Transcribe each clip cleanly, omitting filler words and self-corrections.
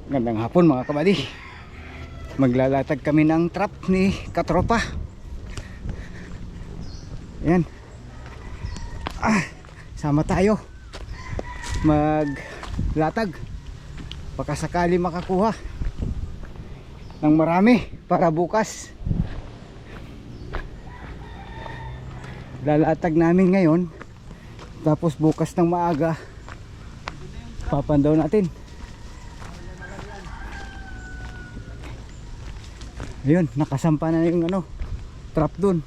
Gandang hapon mga kabady. Maglalatag kami ng trap ni katropa. Ayan. Sama tayo maglatag. Baka sakali makakuha ng marami para bukas. Lalatag namin ngayon. Tapos bukas ng maaga papandaw natin. Ayun, nakasampa na yung trap dun.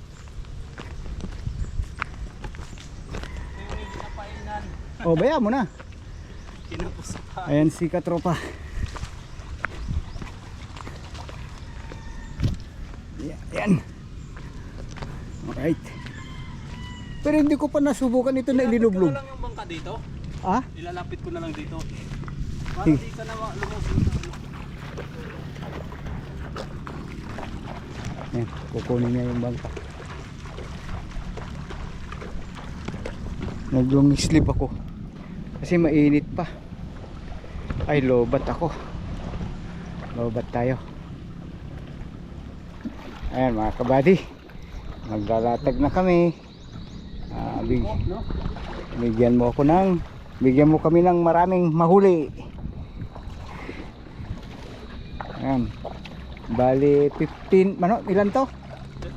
O, baya mo na. Ayan si katropa. Ayan. Alright. Pero hindi ko pa nasubukan ito na ililublog. Ilalapit ko na lang yung bangka dito. Ah? Ilalapit ko na lang dito. Para Sige. di ka na lumusot. Ayan, kukunin niya yung bangka. Nag-long sleep ako kasi mainit pa. Ay, lobat ako. Lobat tayo. Ayan mga kabady, maglalatag na kami. Bigyan mo kami ng maraming mahuli. Ayan. Bali 15, ilan to?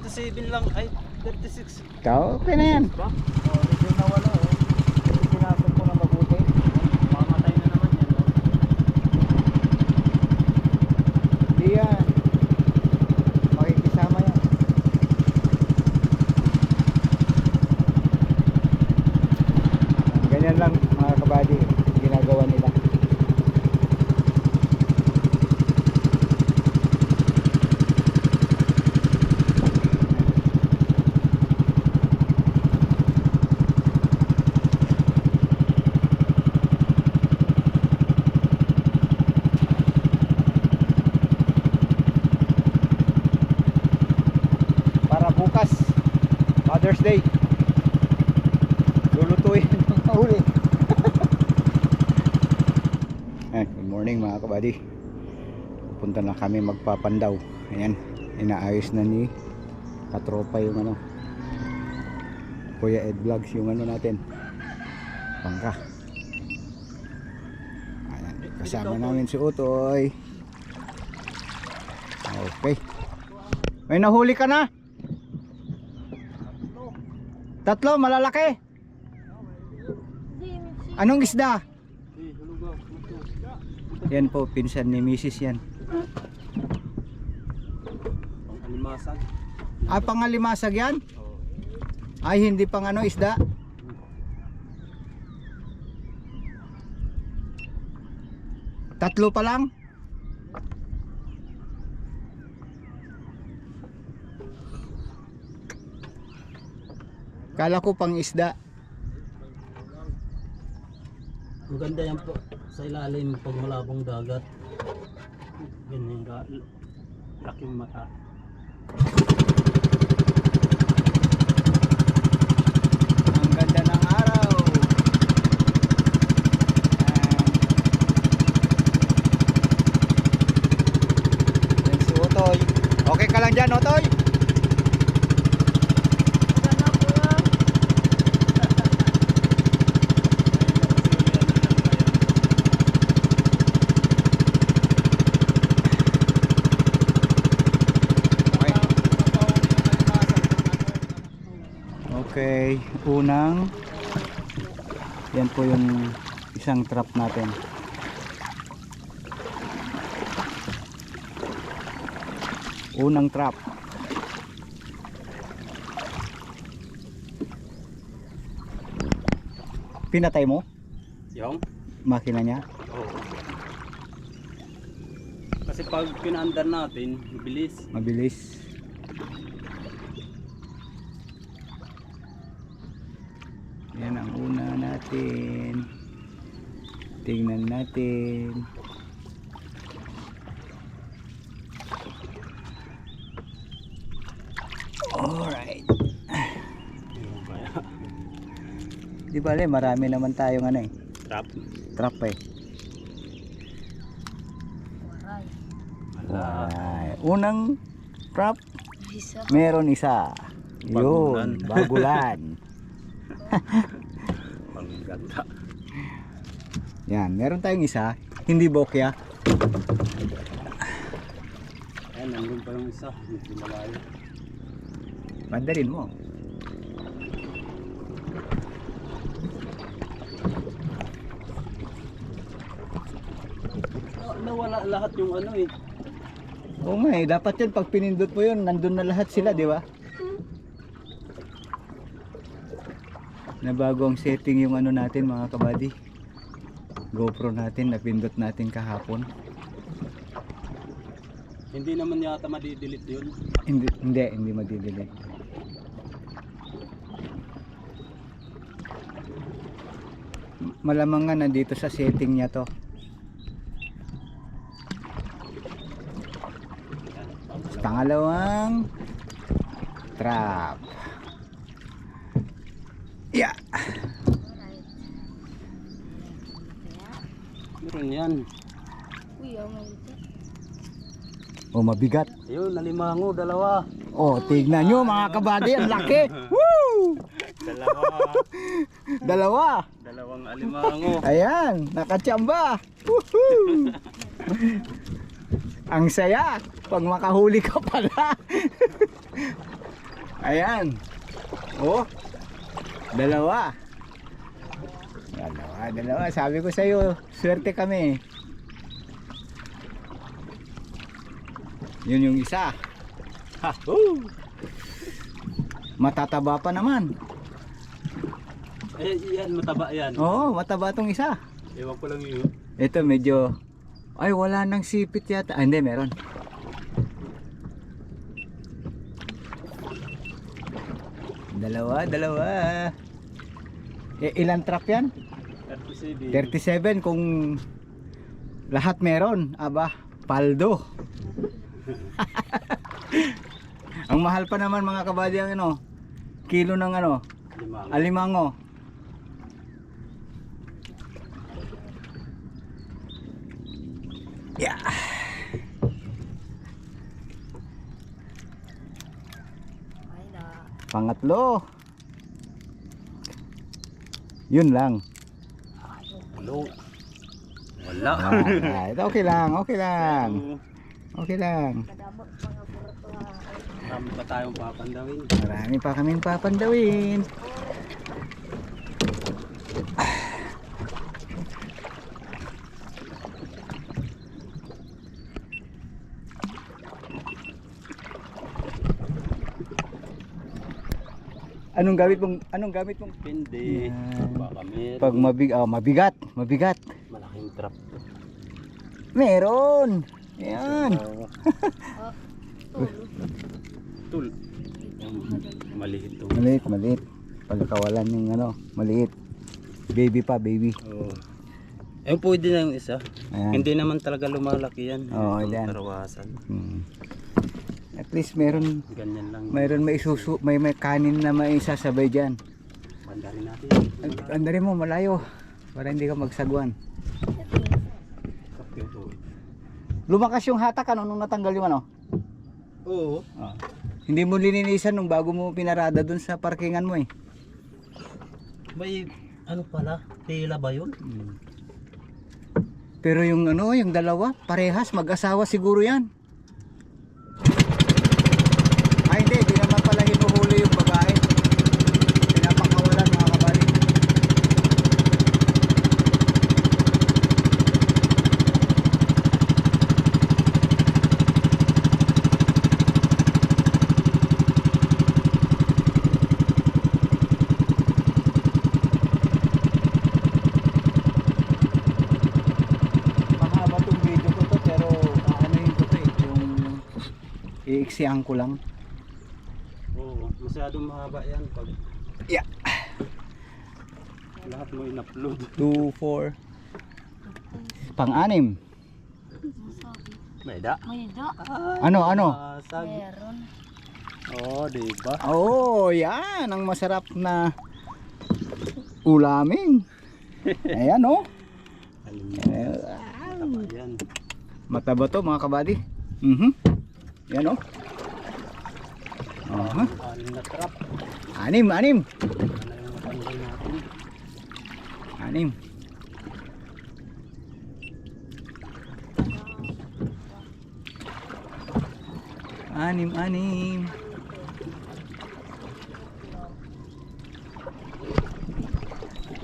37 lang, ay 36. Okay na yan. Ba? Medyo nawala Pinasok ko na mabuti. Mamatay na naman yan. Hindi yan. Makikisama yan. Ganyan lang mga kabady, ginagawa nila. Bukas, Mother's Day, lulutuin ng mahuli. Good morning mga kabady. Punta na kami magpapandaw. Ayan, inaayos na ni katropa yung Kuya Ed Vlogs yung natin, bangka. Ayan, kasama namin si Utoy. Okay, may nahuli ka na? Tatlo, malalaki. Anong isda? Yan po, pinsan ni Mrs. yan. Pangalimasag. Pangalimasag yan? Ay, hindi pang isda? Tatlo pa lang? Kala ko pang isda. Maganda yan po sa ilalim pag malabong dagat. Ganyan ka, laking mata. Ang ganda ng araw. Yan si Otoy. Okay ka lang dyan, Otoy? Okay, unang yan po yung isang trap natin. Unang trap. Pinatay mo? Yung? Makina niya? Oo. Kasi pag pinaandar natin, bilis. Mabilis. Yan ang una natin. Tingnan natin. Alright. Di bale, marami naman tayong Trap. trap eh. Ala. Ay, unang prop, Isa. meron isa. Bagulan. Yun, bagulan. Ang ganda. Yan, meron tayong isa. Hindi bokya. Ayan, nandun pa yung isa. Medyo malayo. Mandarin mo. Nawala lahat yung ano eh. Oo nga eh, dapat yun pag pinindot mo yun, nandun na lahat sila, di ba? Nabago ang setting yung ano natin mga kabady. GoPro natin, napindot natin kahapon. Hindi naman yata madidelete yun. Hindi madidelete. Malamang nga nandito sa setting niya to. Pangalawang trap. Yeah. Meron yan. Uy, maulit. Oh, mabigat. Ayun, nalimango, dalawa. Oh, tignan nyo mga kabady, ang laki. Woo! Dalawa. Dalawa. Dalawang alimango. Ayan, nakachamba. Woohoo! Ang saya pag makahuli ka pala. Ayan. Oh. Dalawa. Dalawa. Sabi ko sa iyo, swerte kami. Yun yung isa. Ha. Matataba pa naman. Eh, yan, mataba yan. Oo, mataba tong isa. Ewan ko lang yun. Ito medyo, ay wala nang sipit yata. Ah, hindi, meron. Dalawa. Ilan trap yan? 37 kung lahat meron. Aba, paldo. Ang mahal pa naman mga kabady ang ano, kilo ng ano, alimango. Yeah. Ay na. Pangatlo. Yun lang. Hello. Wala. Ito okay lang. Okay lang. Kadamot mga burato ha. Marami pa tayong papandawin. Marami pa kaming papandawin. Anong gamit mong Pindi. Yan. Baka meron. pag mabigat. Malaking trap. Meron. Ayan. Tul. Maliit to. Maliit. Pagkawalan yung ano, maliit. Baby. Oo. Eh, pwede na yung isa. Ayan. Hindi naman talaga lumalaki yan. Oo, Yung yan. Karawasan. At least meron Ganyan lang. may kanin na may sasabay diyan. Pandarin natin. Andarin mo malayo para hindi ka magsagwan. Kapyo to. Lumakas yung hatak ano nung natanggal yung ano. Oo. Hindi mo lininisan nung bago mo pinarada dun sa parkingan mo eh. May ano pala? Tela ba yun? Pero yung ano, yung dalawa, parehas mag-asawa siguro yan. Ay hindi naman pala hinuhuli yung babae. Pinapakawalan mga kabali. Mahaba tong video ko to pero ano ko to eh, yung iiksihan ko lang. Oo. Masyadong mahaba yan. Pag Yeah. lahat mo in-upload. 2, 4. Pang-anim. May da. May da. Ano? Masag. Meron. Oo, diba? Oh, yan ang masarap na ulamin. Ayan oh. Mataba yan. Mataba to mga kabady. Yan o. Aha. Anim na trap. Anim. Ano yung matanggal natin? Anim. Anim.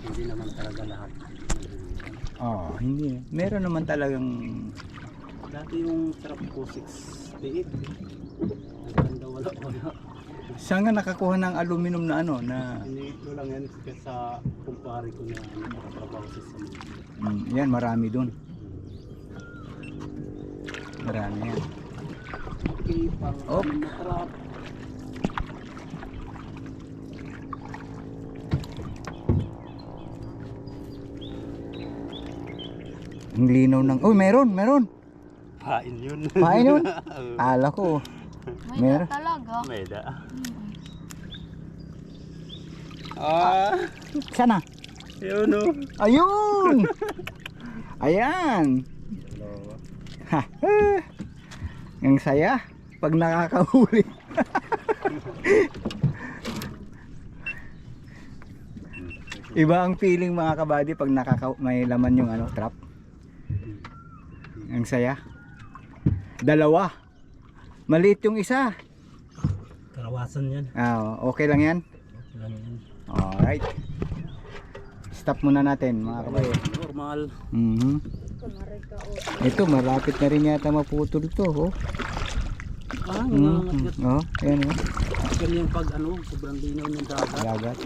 Hindi naman talaga lahat. Oh, hindi. Meron naman talagang Dati yung trap ko 6 Ganda wala. saan nga nakakuha ng aluminum na ano na Hindi ko lang yan sa kumpare ko na nakatrabaho sa Samin. yan marami doon. Marami yan. Okay, pang Oh. anim na trap. Ang linaw ng oh, meron. Hain yun. Hain yun? Ala ko. May Meron. na talaga. Meda. Mm. Sana. Yun o. Ayun. Ayan. Ha. Ang saya pag nakakahuli. Iba ang feeling mga kabady pag may laman yung ano trap. Ang saya. Dalawa. Maliit yung isa. Karawasan yan. Okay lang yan. Lang yan. Alright. Stop muna natin mga kabady. Normal. Kunwari ka o. Ito malapit na rin yata maputol to. Oh. Ayan oh. Ganyan pag ano, sobrang linaw ng dagat. Dagat.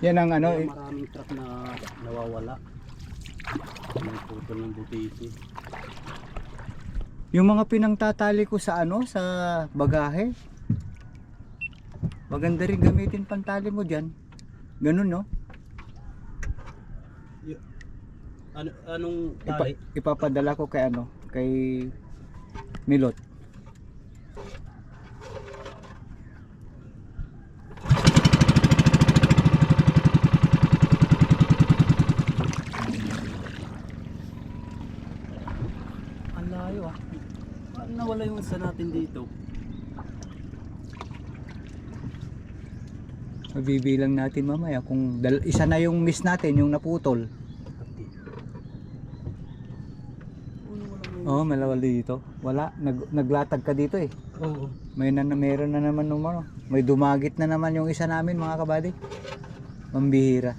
Yan ang ano. Kaya maraming truck na nawawala. May putol ng butiti. Yung mga pinangtatali ko sa ano, sa bagahe. Maganda rin gamitin pantali mo diyan. Ganun no? Anong tali? Ipapadala ko kay ano, kay Milot. Ang layo ah. Paano nawala yung isa natin dito? Mabibilang natin mamaya kung isa na yung miss natin, yung naputol. Oh, malawal dito. Wala, naglatag ka dito eh. Oo. Meron na naman ano. May dumagit na naman yung isa namin mga kabady. Mambihira.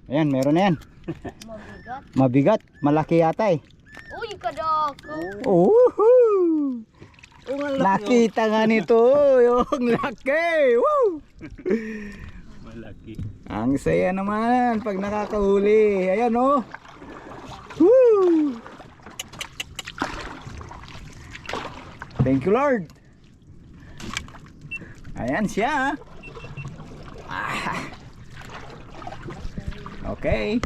Ayan, meron na yan. Mabigat. Mabigat, malaki yata eh. Uy, kadako. Woohoo! Nakita nga nito yung laki. Woo! Malaki. Ang saya naman pag nakakahuli. Ayan oh. Woo! Thank you Lord. Ayan siya. Okay.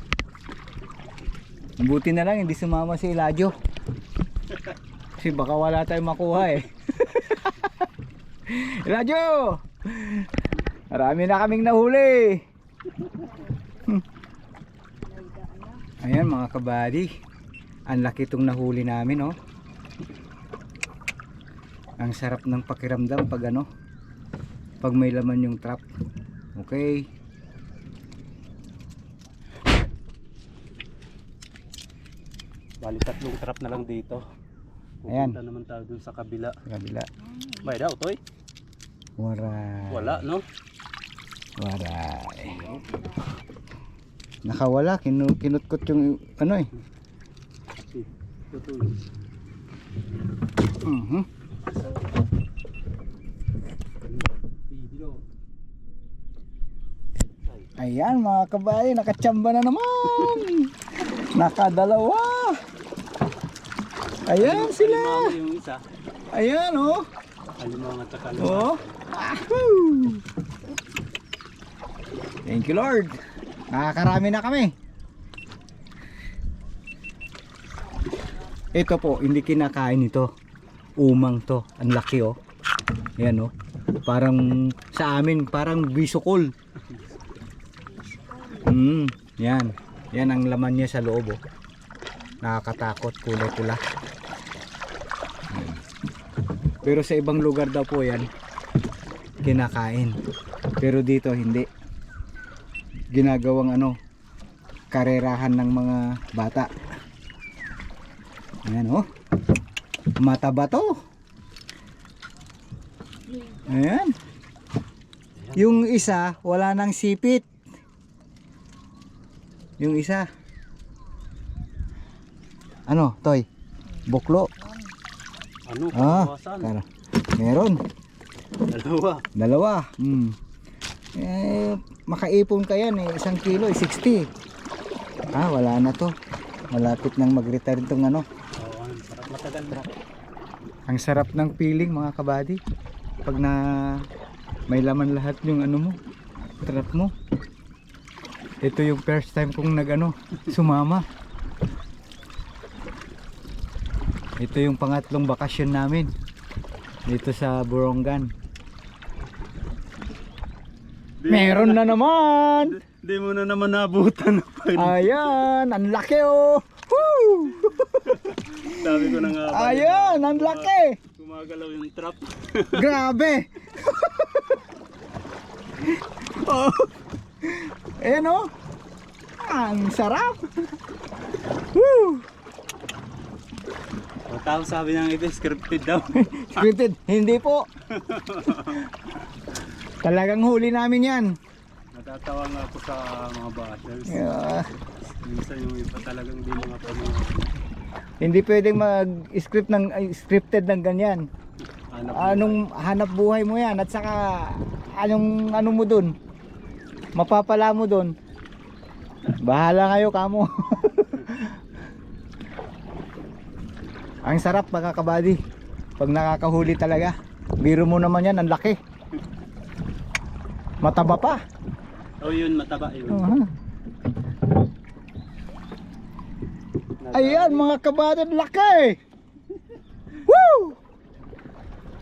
Buti na lang hindi sumama si Eladio. Kasi baka wala tayong makuha eh. Eladio! Marami na kaming nahuli. Ayan mga kabady. Ang laki itong nahuli namin oh. Ang sarap ng pakiramdam pag ano, pag may laman yung trap. Okay. Bali 3 trap na lang dito. Ayan. Pupunta naman tayo dun sa kabila. Kabila. May daw, Toy? Waray. Wala, no? Waray. Nakawala. Kinutkot yung ano eh. Ito. Ayan mga kabay, nakachamba na naman. Nakadalawa. Ayan sila. Alimango yung isa. Ayan oh. Alimango at saka Oh. Ahoo. Thank you Lord. Nakakarami na kami. Ito po, hindi kinakain ito. Umang to. Ang laki oh. Ayan oh. Parang Sa amin parang bisukol. Yan. Yan ang laman niya sa loob, oh. Nakakatakot, kulay pula. Pero sa ibang lugar daw po yan kinakain. Pero dito hindi. Ginagawang ano, karerahan ng mga bata. Ayan, oh. Mataba to. Ayan. Yung isa wala nang sipit. Yung isa ano, Toy? Buklo. Ano? Ah, Kawasan? tara. Meron. Dalawa. Dalawa. Makaipon ka yan eh. 1 kilo, 60. Ah, wala na to. Malapit nang mag-retire itong ano. Oo, ang sarap. Matagal na. Ang sarap ng feeling mga kabady. Pag na may laman lahat yung ano mo. Trap mo. Ito yung first time kong sumama. Ito yung pangatlong bakasyon namin. Dito sa Borongan. Meron na naman! Hindi mo na naman nabutan. Ayan, ang laki oh! Woo! Sabi ko na nga. Ayan, ang laki! Gumagalaw yung trap. Grabe! Oh. Ayan oh! Ang sarap! Woo! O, tapos sabi ng iba, scripted daw. Scripted? Hindi po! Talagang huli namin yan. Natatawa nga ako sa mga bashers. Yeah. Minsan yung iba talagang hindi mga pamilya. Hindi pwedeng scripted ng ganyan. Anong hanap buhay mo yan at saka anong mo dun? Mapapala mo dun. Bahala kayo kamo. Ang sarap mga kabady. Pag nakakahuli talaga. Biro mo naman yan, ang laki. Mataba pa. Oh yun, mataba yun. Ayan mga kabady, ang laki. Woo!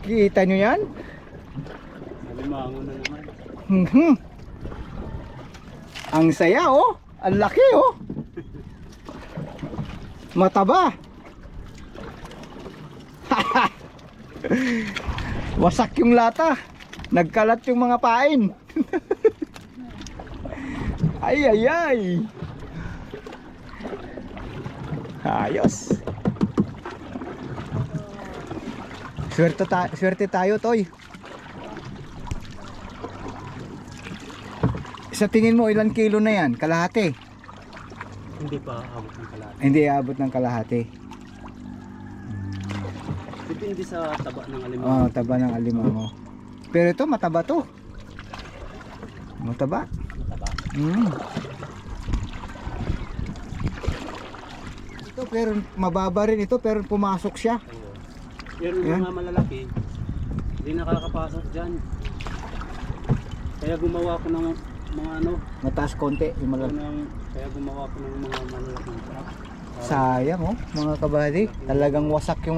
Kita nyo yan? Alimango na naman. Ang saya oh. Ang laki oh. Mataba. Wasak yung lata. Nagkalat yung mga pain. Ay ay ay. Ayos. Swerte tayo, Toy. Sa tingin mo ilang kilo na yan? Kalahati? Hindi pa abot ng kalahati. Hindi aabot ng kalahati. Depende sa taba ng alimango. Oh, taba ng alimango. Pero ito mataba to. Mataba. Mataba. Ito pero mababa rin ito pero pumasok siya. Oo. Pero Yan. mga malalaki, hindi nakakapasok dyan. Kaya gumawa ko ng mga Mataas konti yung kaya gumawa ko ng mga malalaking trap. sayang oh, mga kabady. Talagang wasak yung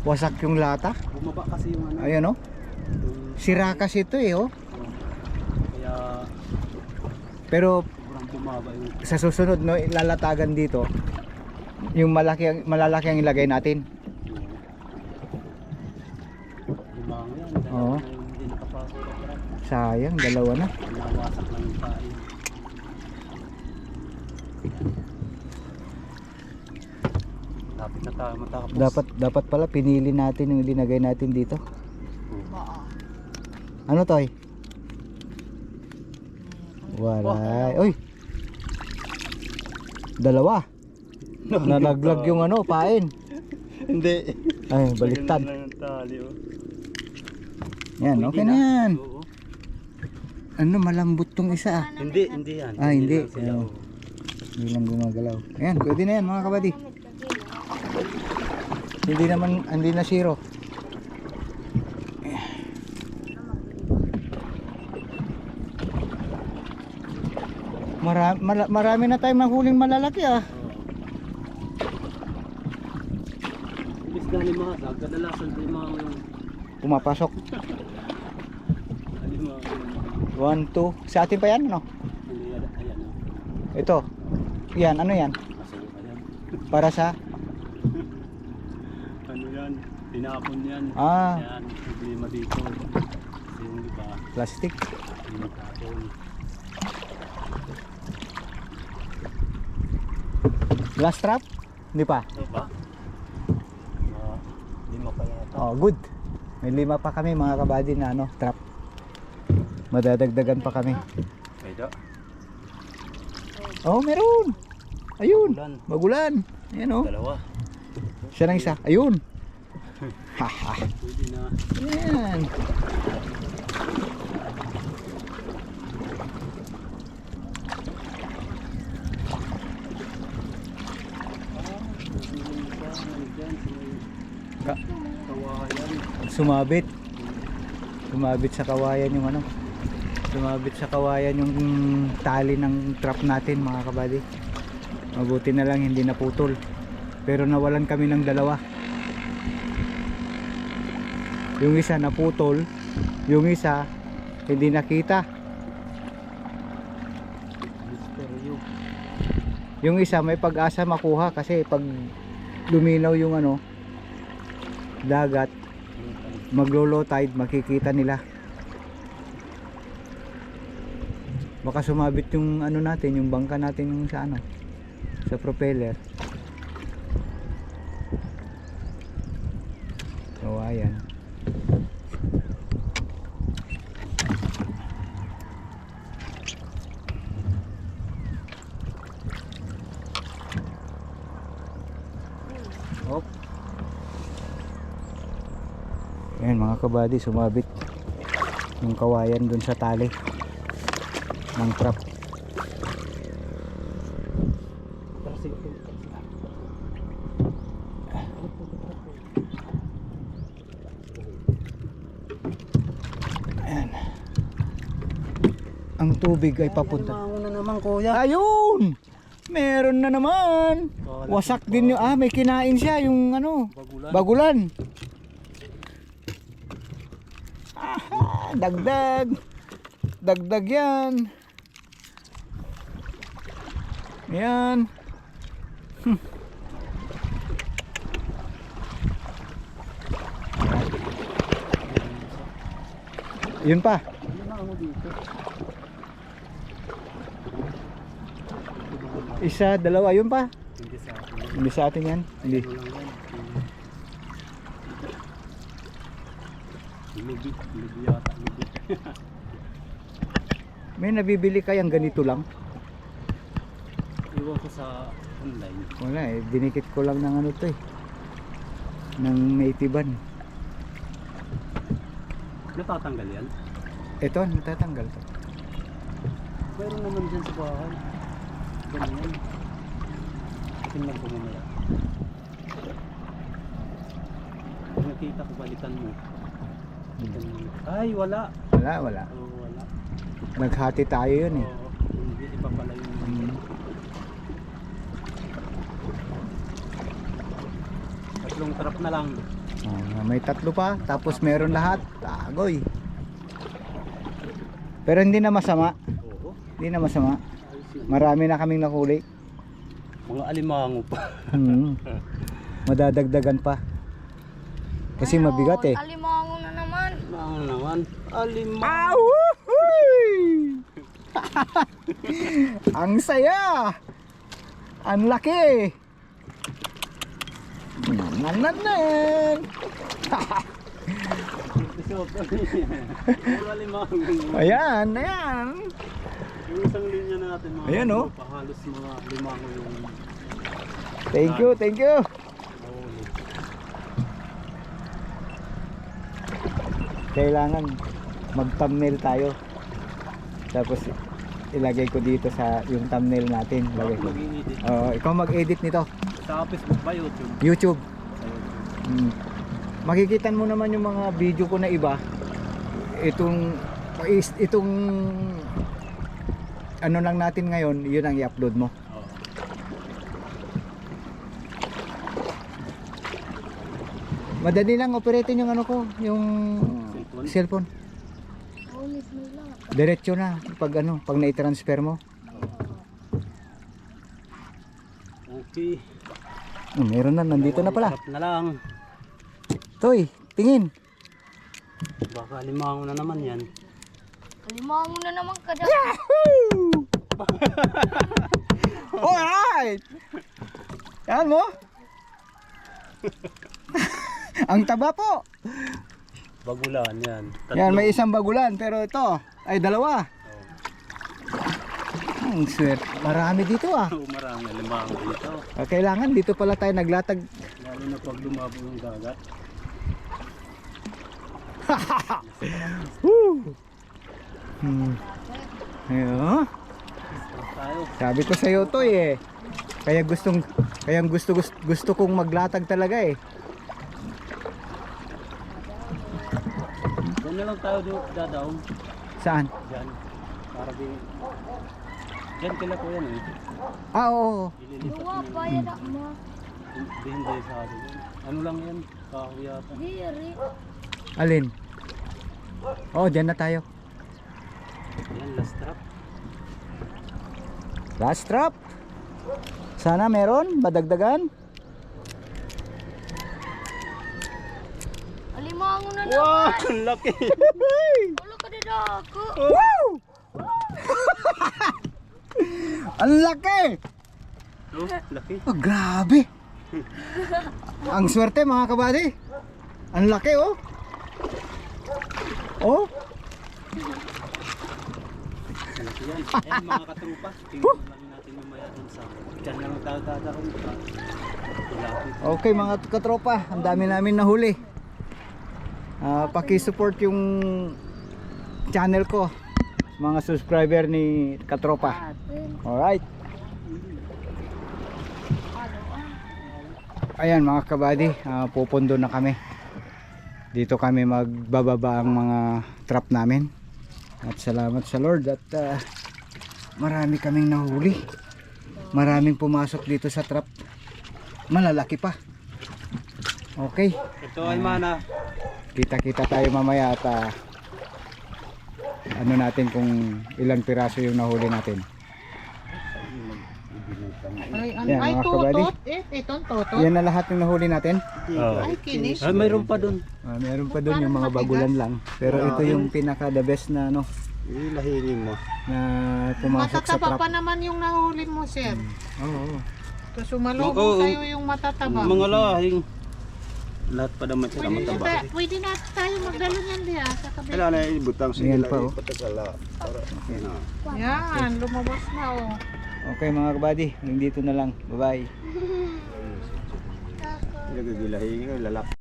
wasak yung lata. Bumaba kasi yung Ayan oh. yung- Sira kasi ito eh oh. Kaya Pero sobrang bumaba yung sa susunod no, ilalatagan dito yung malalaki ang ilagay natin. limango yan. Dahil Oo. na yung hindi nakapasok sa trap. Sayang, dalawa na. Nawasak lang yung pain. Lapit na tayo matapos. Dapat pala pinili natin yung linagay natin dito. Ano Toy? Wala. Uy. Dalawa. Nalaglag yung pain. Hindi. Ay, baliktad. Lagyan na ng tali, oh. Yan, Pwede okay na yan. Oo. Ano, malambot tong isa ah. Hindi yan. Ah, hindi. lang sila, Ayan. oh. Hindi lang gumagalaw. Ayan, pwede na yan mga kabady. Hindi na zero. Marami na tayong mahuling malalaki ah. Imbis na limasag, kadalasan limango yung Pumapasok. 1, 2. Sa atin pa yan, ano? Hindi, ayan. Ito. Yan, ano yan? Masaya pa yan. Para sa? Ano yan? Tinapon yan. Ah. Yan, problema dito. Kasi yung iba, Plastic. tinatapon. Glass trap? Hindi pa. Ito ba? Lima pa yata. Oh, good. May 5 pa kami mga kabady na ano, trap. Madadagdagan pa kami. Ito. Oh, meron. Ayun. Bagulan. Bagulan. Ayan oh. Dalawa. Siya lang isa. Ayun. Haha. Pwede na. Ayan. Ka Kawayan. sumabit. Sumabit sa kawayan yung ano. Sumabit sa kawayan yung tali ng trap natin mga kabady. Mabuti na lang hindi naputol. Pero nawalan kami ng dalawa. Yung isa naputol, yung isa hindi nakita. Misteryo. Yung isa may pag-asa makuha kasi pag luminaw yung ano dagat, maglo-low tide, makikita nila. Baka sumabit yung ano natin, yung bangka natin yung sa ano, sa propeller. So ayan. Hop. Ayan mga kabady, sumabit yung kawayan dun sa tali ng trap. Ayan. Ang tubig ay papunta. Limango na naman kuya. Ayun! Meron na naman. Wasak din yung may kinain siya yung ano, Bagulan. bagulan. Aha, dagdag. Dagdag yan. Yan. Yun pa. Limango dito. Isa, dalawa, yun pa. Hindi sa akin. Hindi sa atin yan. Hindi. Ano lang yan. Lubi. Lubi yata. Lubi. May nabibili kayang ganito lang? Iwan ko sa online. Wala eh, dinikit ko lang ng ano to eh. Ng naitiban. Natatanggal yan? Ito, natatanggal to. Meron naman dyan sa bahay. Ganyan. Tingnan ko mamaya. Kung nakita ko, balikan mo. Balikan mo. Ay, wala. Wala, wala. Oo, wala. Naghati tayo yun eh. Oo, hindi, iba pala yun. Tatlong trap na lang. May 3 pa, tapos meron lahat. Tagoy. Pero hindi na masama. Oo. Hindi na masama. Marami na kaming nakuli. Mga alimango pa. Madadagdagan pa. Kasi mabigat eh. Alimango na naman. Alimango naman. Alimango. Ahuy! Ang saya! Ang laki! Nanananan! Puro alimango. Ayan, ayan! Yung isang linya natin mga Ayan, oh. halos mga limango yung Thank you, thank you! nahuli. Kailangan mag-thumbnail tayo. Tapos ilagay ko dito sa yung thumbnail natin. Lagay ko. Mag-i-edit. Ikaw mag-edit nito. Sa Facebook ba YouTube? YouTube. Sa YouTube. Makikitan mo naman yung mga video ko na iba. Itong ano lang natin ngayon, yun ang i-upload mo. Oo. Madali lang operatin yung ano ko, yung cellphone. Unis mo lang. Diretso na pag ano, pag na-transfer mo. Okay. Oh, meron na, nandito na pala. Sarap na lang. Toy, tingin. Baka limango na naman yan. Kalimangan mo na naman kada. Alright! Yan mo. Ang taba po. Bagulan yan. Yan, may isang bagulan pero ito ay dalawa. Ang swerte. Marami dito ah. Oh, marami limango dito. Kailangan dito pala tayo naglatag. Lalo na pag lumabo yung dagat. Woo! Ayun. Tayo. Sabi ko sa iyo to eh. Kaya gusto kong maglatag talaga eh. Diyan na lang tayo dadaw. Saan? Diyan. Para din. Diyan kila ko yan eh. Ah, oo. Ililipat Luwa, niya. bayad ako mo. Hindi sa atin. Ano lang yan? Kahoy yata. Diri. Alin? Oh, diyan na tayo. Yan, last trap. Last trap. Sana meron madagdagan. Kalimangan mo na Wow! naman. Ang laki! Ulo ka dito ako. Wow! Ang laki! Oh, laki. Oh, grabe. Ang swerte mga kabady. Ang laki oh. Oh, Ang laki yan. Eh, mga katrupa. Tingnan lang natin mamaya dun sa... Diyan lang tayo dadaw. Lapit. okay mga katropa, ang dami namin nahuli. Paki-support yung channel ko, mga subscriber ni Katropa. Alright. Ayan mga kabady, pupundo na kami. Dito kami magbababa ang mga trap namin. At salamat sa Lord at marami kaming nahuli. Maraming pumasok dito sa trap. Malalaki pa. Okay. Ito ay mana. Kita-kita tayo mamaya at ano natin kung ilang piraso yung nahuli natin. Yan, mga kabady. Itong totot. Yan na lahat yung nahuli natin. Ay, kinis. Ay, mayroon pa dun. Meron pa doon yung mga bagulan lang. Pero ito yung pinaka the best na ano Lahingin mo. na pumasok sa Matataba trap. pa naman yung nahuli mo, sir. Oo. Tapos sumalubong sa'yo yung matataba. Mga lahing. Lahat pa naman sila mataba. Pwede na tayo magdala niyan diya sa kabila. Kailangan na ibutang sa Ayan gila pa, oh. ipatasala. Yan, lumabas na oh. Okay mga kabady, hanggang dito na lang. Bye bye. Ilagay gilahin, lalak.